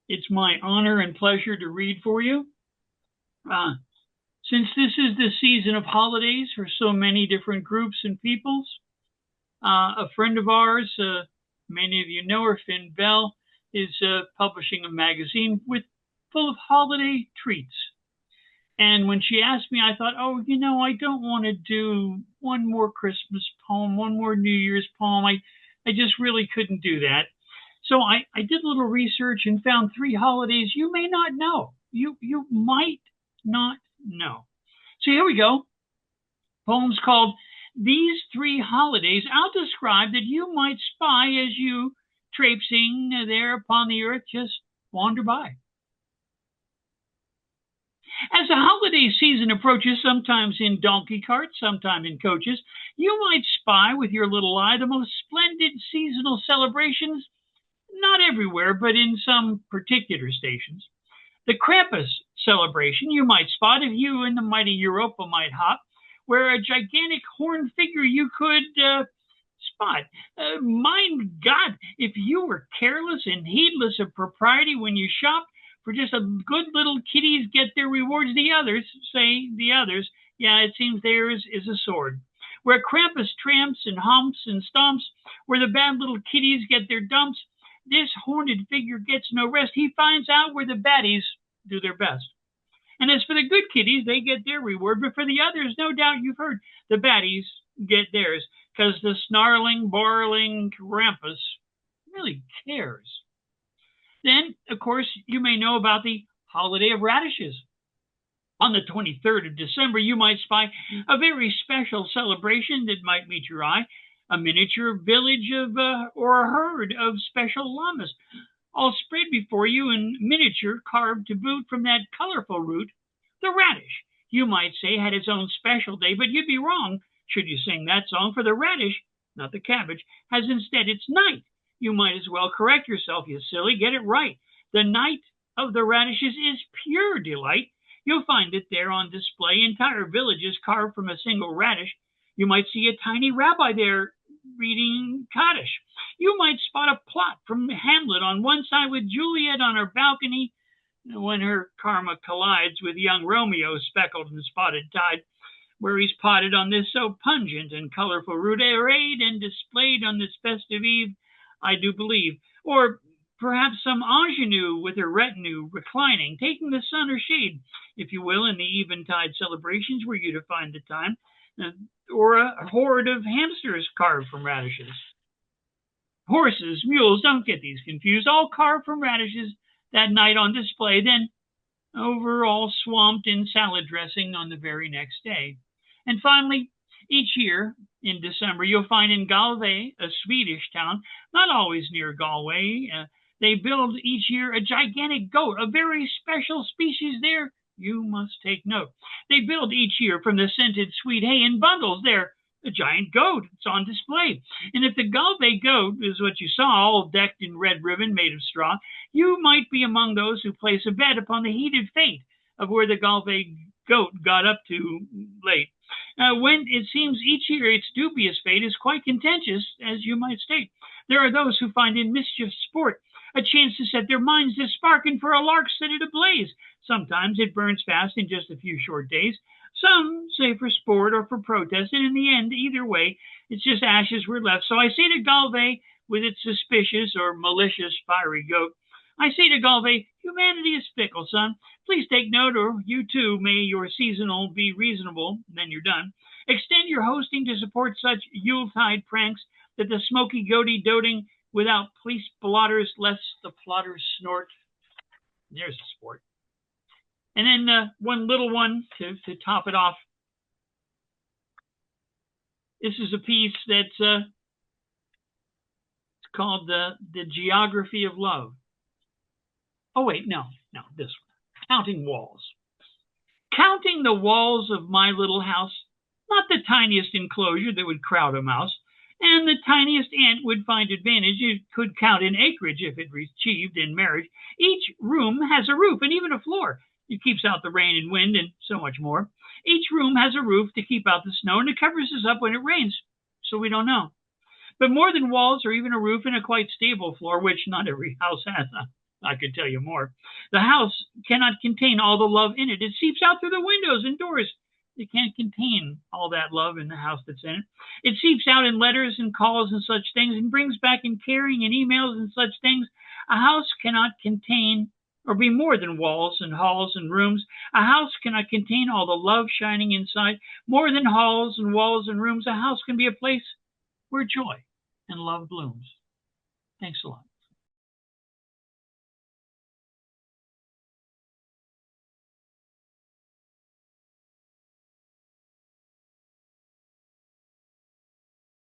It's my honor and pleasure to read for you. Uh, since this is the season of holidays for so many different groups and peoples, a friend of ours, many of you know her, Finn Bell, is publishing a magazine with full of holiday treats. And when she asked me, I thought, oh, I don't want to do one more Christmas poem, one more New Year's poem. I just really couldn't do that. So I did a little research and found three holidays you may not know. You might not know. So here we go. Poems called These Three Holidays I'll describe that you might spy as you traipsing there upon the earth just wander by. As the holiday season approaches, sometimes in donkey carts, sometimes in coaches, you might spy with your little eye the most splendid seasonal celebrations, not everywhere, but in some particular stations. The Krampus celebration you might spot if you in the mighty Europa might hop, where a gigantic horned figure you could spot. My God, if you were careless and heedless of propriety when you shop, for just a good little kitties get their rewards. The others, yeah, it seems theirs is a sword. Where Krampus tramps and humps and stomps, where the bad little kitties get their dumps, this horned figure gets no rest. He finds out where the baddies do their best. And as for the good kitties, they get their reward. But for the others, no doubt you've heard, the baddies get theirs. Because the snarling, barling Krampus really cares. Then, of course, you may know about the holiday of radishes. On the 23rd of December, you might spy a very special celebration that might meet your eye. A miniature village of or a herd of special llamas, all spread before you in miniature, carved to boot from that colorful root. The radish, you might say, had its own special day, but you'd be wrong should you sing that song, for the radish, not the cabbage, has instead its night. You might as well correct yourself, you silly. Get it right. The night of the radishes is pure delight. You'll find it there on display. Entire villages carved from a single radish. You might see a tiny rabbi there reading Kaddish. You might spot a plot from Hamlet on one side with Juliet on her balcony when her karma collides with young Romeo, speckled and spotted tide, where he's potted on this so pungent and colorful root, arrayed and displayed on this festive eve, I do believe. Or perhaps some ingenue with her retinue reclining, taking the sun or shade, if you will, in the eventide celebrations were you to find the time, or a horde of hamsters carved from radishes. Horses, mules, don't get these confused, all carved from radishes that night on display, then over all swamped in salad dressing on the very next day. And finally, each year in December, you'll find in Galway, a Swedish town, not always near Galway, they build each year a gigantic goat, a very special species there. You must take note. They build each year from the scented sweet hay in bundles there. A giant goat. It's on display. And if the Galway goat is what you saw, all decked in red ribbon made of straw, you might be among those who place a bet upon the heated fate of where the Galway goat got up to late. When it seems each year its dubious fate is quite contentious, as you might state. There are those who find in mischief sport a chance to set their minds to sparking for a lark set it ablaze. Sometimes it burns fast in just a few short days. Some say for sport or for protest, and in the end, either way, it's just ashes were left. So I say to Galway, with its suspicious or malicious fiery goat, I say to Galway, humanity is fickle, son. Please take note, or you too may your seasonal be reasonable, then you're done. Extend your hosting to support such Yuletide pranks that the smoky goatee doting without police blotters, lest the plotters snort. There's a sport. And then one little one to top it off. This is a piece that's it's called the Geography of Love. Oh, wait, no, this one. Counting walls. Counting the walls of my little house, not the tiniest enclosure that would crowd a mouse, and the tiniest ant would find advantage. It could count in acreage if it achieved in marriage. Each room has a roof and even a floor. It keeps out the rain and wind and so much more. Each room has a roof to keep out the snow, and it covers us up when it rains, so we don't know. But more than walls or even a roof and a quite stable floor, which not every house has, I could tell you more. The house cannot contain all the love in it. It seeps out through the windows and doors. It can't contain all that love in the house that's in it. It seeps out in letters and calls and such things and brings back in caring and emails and such things. A house cannot contain or be more than walls and halls and rooms. A house cannot contain all the love shining inside. More than halls and walls and rooms, a house can be a place where joy and love blooms. Thanks a lot.